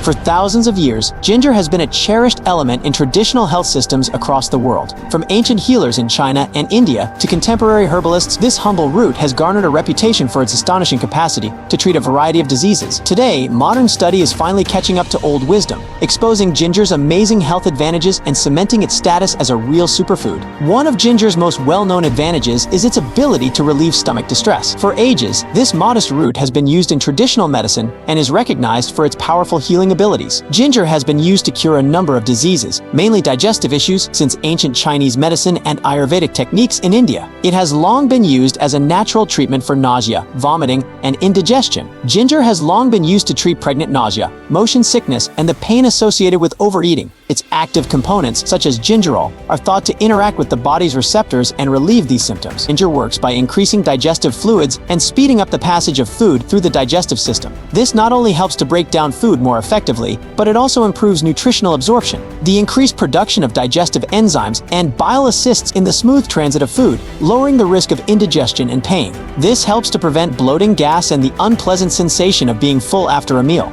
For thousands of years, ginger has been a cherished element in traditional health systems across the world. From ancient healers in China and India to contemporary herbalists, this humble root has garnered a reputation for its astonishing capacity to treat a variety of diseases. Today, modern study is finally catching up to old wisdom, exposing ginger's amazing health advantages and cementing its status as a real superfood. One of ginger's most well-known advantages is its ability to relieve stomach distress. For ages, this modest root has been used in traditional medicine and is recognized for its powerful healing abilities. Ginger has been used to cure a number of diseases, mainly digestive issues, since ancient Chinese medicine and Ayurvedic techniques in India. It has long been used as a natural treatment for nausea, vomiting, and indigestion. Ginger has long been used to treat pregnant nausea, motion sickness, and the pain associated with overeating. Its active components, such as gingerol, are thought to interact with the body's receptors and relieve these symptoms. Ginger works by increasing digestive fluids and speeding up the passage of food through the digestive system. This not only helps to break down food more effectively, but it also improves nutritional absorption. The increased production of digestive enzymes and bile assists in the smooth transit of food, lowering the risk of indigestion and pain. This helps to prevent bloating, gas, and the unpleasant sensation of being full after a meal.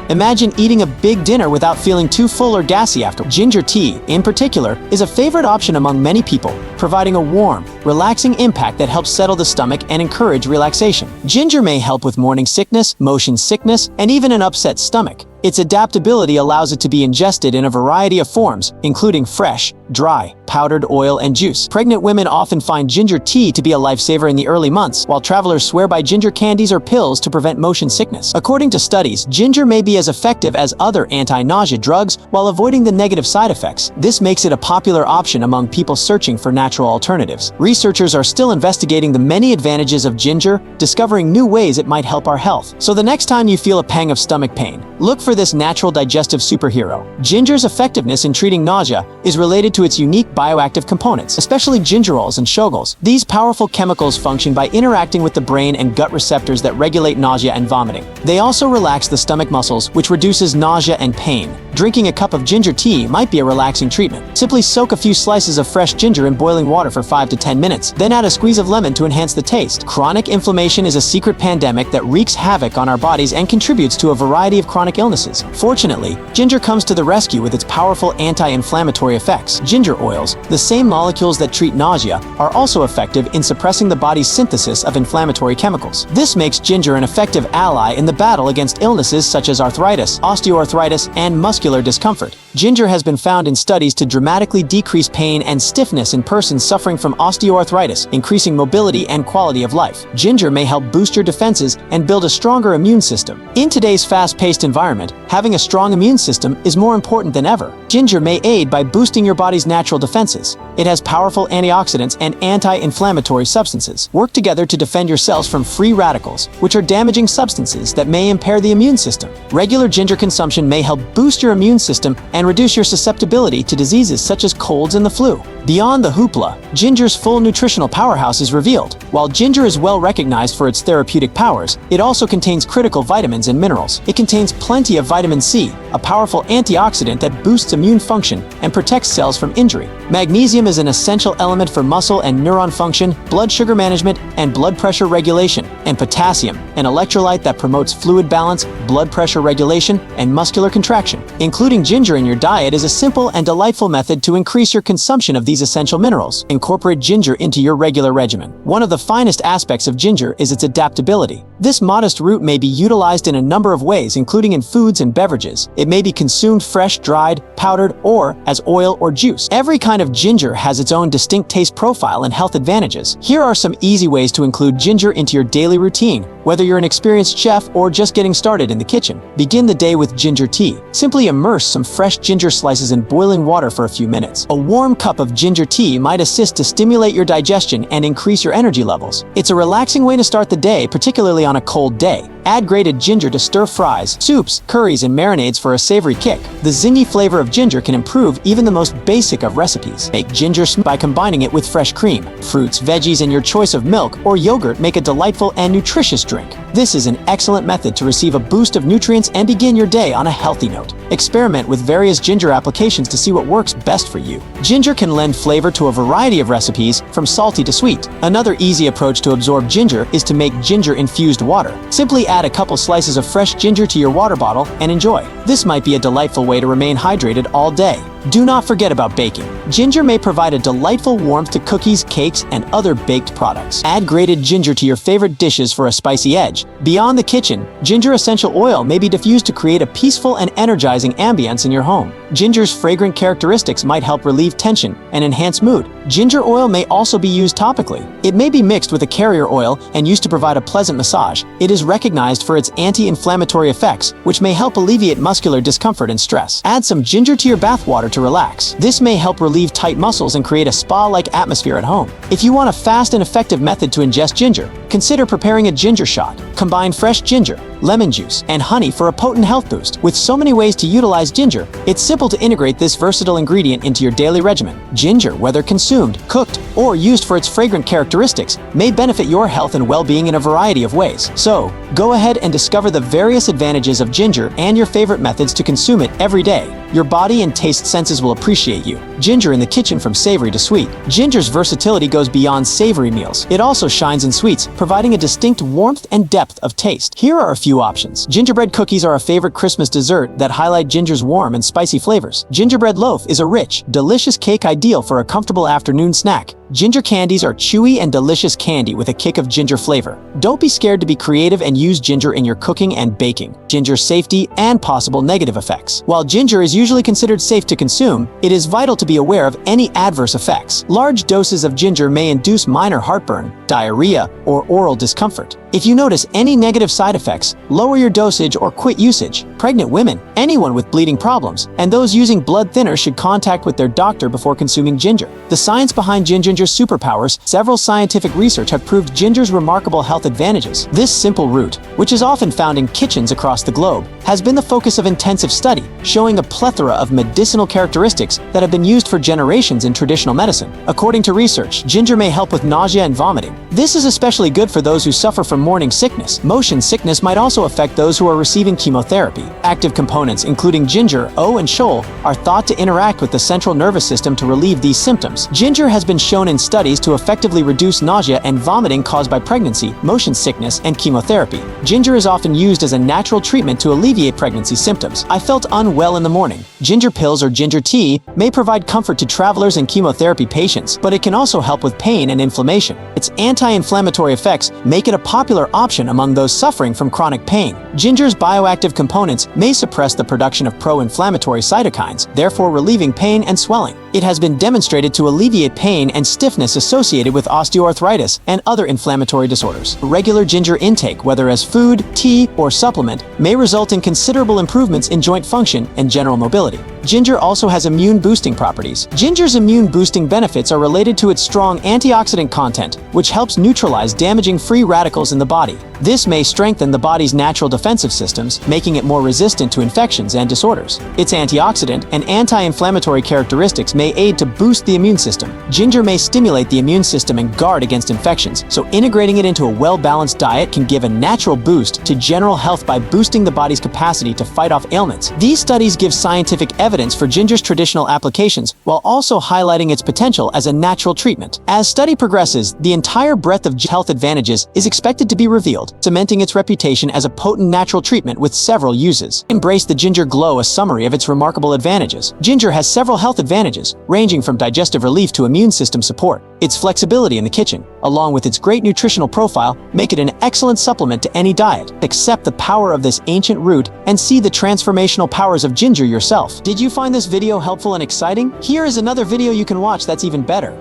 Imagine eating a big dinner without feeling too full or gassy after. Ginger tea, in particular, is a favorite option among many people, providing a warm, relaxing impact that helps settle the stomach and encourage relaxation. Ginger may help with morning sickness, motion sickness, and even an upset stomach. Its adaptability allows it to be ingested in a variety of forms, including fresh, dry, powdered, oil, and juice. Pregnant women often find ginger tea to be a lifesaver in the early months, while travelers swear by ginger candies or pills to prevent motion sickness. According to studies, ginger may be as effective as other anti-nausea drugs while avoiding the negative side effects. This makes it a popular option among people searching for natural alternatives. Researchers are still investigating the many advantages of ginger, discovering new ways it might help our health. So the next time you feel a pang of stomach pain, look for this natural digestive superhero. Ginger's effectiveness in treating nausea is related to its unique bioactive components, especially gingerols and shogols. These powerful chemicals function by interacting with the brain and gut receptors that regulate nausea and vomiting. They also relax the stomach muscles, which reduces nausea and pain. Drinking a cup of ginger tea might be a relaxing treatment. Simply soak a few slices of fresh ginger in boiling water for 5 to 10 minutes, then add a squeeze of lemon to enhance the taste. Chronic inflammation is a secret pandemic that wreaks havoc on our bodies and contributes to a variety of chronic illnesses. Fortunately, ginger comes to the rescue with its powerful anti-inflammatory effects. Ginger oils, the same molecules that treat nausea, are also effective in suppressing the body's synthesis of inflammatory chemicals. This makes ginger an effective ally in the battle against illnesses such as arthritis, osteoarthritis, and muscular discomfort. Ginger has been found in studies to dramatically decrease pain and stiffness in persons suffering from osteoarthritis, increasing mobility and quality of life. Ginger may help boost your defenses and build a stronger immune system. In today's fast-paced environment, having a strong immune system is more important than ever. Ginger may aid by boosting your body's natural defenses. It has powerful antioxidants and anti-inflammatory substances. Work together to defend your cells from free radicals, which are damaging substances that may impair the immune system. Regular ginger consumption may help boost your immune system and reduce your susceptibility to diseases such as colds and the flu. Beyond the hoopla, ginger's full nutritional powerhouse is revealed. While ginger is well recognized for its therapeutic powers, it also contains critical vitamins and minerals. It contains plenty of vitamin C, a powerful antioxidant that boosts immune function and protects cells from injury. Magnesium is an essential element for muscle and neuron function, blood sugar management, and blood pressure regulation. And potassium, an electrolyte that promotes fluid balance, blood pressure regulation, and muscular contraction. Including ginger in your diet is a simple and delightful method to increase your consumption of these essential minerals. Incorporate ginger into your regular regimen. One of the finest aspects of ginger is its adaptability. This modest root may be utilized in a number of ways, including in foods and beverages. It may be consumed fresh, dried, powdered, or as oil or juice. Every kind of ginger has its own distinct taste profile and health advantages. Here are some easy ways to include ginger into your daily routine, whether you're an experienced chef or just getting started in the kitchen. Begin the day with ginger tea. Simply immerse some fresh ginger slices in boiling water for a few minutes. A warm cup of ginger tea might assist to stimulate your digestion and increase your energy levels. It's a relaxing way to start the day, particularly on a cold day. Add grated ginger to stir-fries, soups, curries, and marinades for a savory kick. The zingy flavor of ginger can improve even the most basic of recipes. Make ginger smooth by combining it with fresh cream, fruits, veggies, and your choice of milk or yogurt. Make a delightful and nutritious drink. This is an excellent method to receive a boost of nutrients and begin your day on a healthy note. Experiment with various ginger applications to see what works best for you. Ginger can lend flavor to a variety of recipes, from salty to sweet. Another easy approach to absorb ginger is to make ginger-infused water. Simply add add a couple slices of fresh ginger to your water bottle and enjoy. This might be a delightful way to remain hydrated all day. Do not forget about baking. Ginger may provide a delightful warmth to cookies, cakes, and other baked products. Add grated ginger to your favorite dishes for a spicy edge. Beyond the kitchen, ginger essential oil may be diffused to create a peaceful and energizing ambience in your home. Ginger's fragrant characteristics might help relieve tension and enhance mood. Ginger oil may also be used topically. It may be mixed with a carrier oil and used to provide a pleasant massage. It is recognized for its anti-inflammatory effects, which may help alleviate muscular discomfort and stress. Add some ginger to your bath water to relax. This may help relieve tight muscles and create a spa-like atmosphere at home. If you want a fast and effective method to ingest ginger, consider preparing a ginger shot. Combine fresh ginger, lemon juice, and honey for a potent health boost. With so many ways to utilize ginger, it's simple to integrate this versatile ingredient into your daily regimen. Ginger, whether consumed, cooked, or used for its fragrant characteristics, may benefit your health and well-being in a variety of ways. So, go ahead and discover the various advantages of ginger and your favorite methods to consume it every day. Your body and taste senses will appreciate you. Ginger in the kitchen, from savory to sweet. Ginger's versatility goes beyond savory meals. It also shines in sweets, providing a distinct warmth and depth of taste. Here are a few options. Gingerbread cookies are a favorite Christmas dessert that highlight ginger's warm and spicy flavors. Gingerbread loaf is a rich, delicious cake ideal for a comfortable afternoon snack. Ginger candies are chewy and delicious candy with a kick of ginger flavor. Don't be scared to be creative and use ginger in your cooking and baking. Ginger's safety and possible negative effects. While ginger is usually considered safe to consume, it is vital to be aware of any adverse effects. Large doses of ginger may induce minor heartburn, diarrhea, or oral discomfort. If you notice any negative side effects, lower your dosage or quit usage. Pregnant women, anyone with bleeding problems, and those using blood thinners should contact with their doctor before consuming ginger. The science behind ginger's superpowers. Several scientific research have proved ginger's remarkable health advantages. This simple root, which is often found in kitchens across the globe, has been the focus of intensive study, showing a plethora of medicinal characteristics that have been used for generations in traditional medicine. According to research, ginger may help with nausea and vomiting. This is especially good for those who suffer from morning sickness. Motion sickness might also affect those who are receiving chemotherapy. Active components, including ginger, and shoal, are thought to interact with the central nervous system to relieve these symptoms. Ginger has been shown in studies to effectively reduce nausea and vomiting caused by pregnancy, motion sickness, and chemotherapy. Ginger is often used as a natural treatment to alleviate pregnancy symptoms. I felt unwell in the morning. Ginger pills or ginger tea may provide comfort to travelers and chemotherapy patients, but it can also help with pain and inflammation. Its anti-inflammatory effects make it a popular option among those suffering from chronic pain. Ginger's bioactive components may suppress the production of pro-inflammatory cytokines, therefore relieving pain and swelling. It has been demonstrated to alleviate pain and stiffness associated with osteoarthritis and other inflammatory disorders. Regular ginger intake, whether as food, tea, or supplement, may result in considerable improvements in joint function and general mobility. Ginger also has immune-boosting properties. Ginger's immune-boosting benefits are related to its strong antioxidant content, which helps neutralize damaging free radicals in the body. This may strengthen the body's natural defensive systems, making it more resistant to infections and disorders. Its antioxidant and anti-inflammatory characteristics may aid to boost the immune system. Ginger may stimulate the immune system and guard against infections, so integrating it into a well-balanced diet can give a natural boost to general health by boosting the body's capacity to fight off ailments. These studies give scientific evidence for ginger's traditional applications while also highlighting its potential as a natural treatment. As study progresses, the entire breadth of health advantages is expected to be revealed, cementing its reputation as a potent natural treatment with several uses. Embrace the Ginger Glow, a summary of its remarkable advantages. Ginger has several health advantages, ranging from digestive relief to immune system support. Its flexibility in the kitchen, along with its great nutritional profile, make it an excellent supplement to any diet. Accept the power of this ancient root and see the transformational powers of ginger yourself. Did you find this video helpful and exciting? Here is another video you can watch that's even better.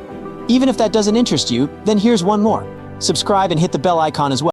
Even if that doesn't interest you, then here's one more. Subscribe and hit the bell icon as well.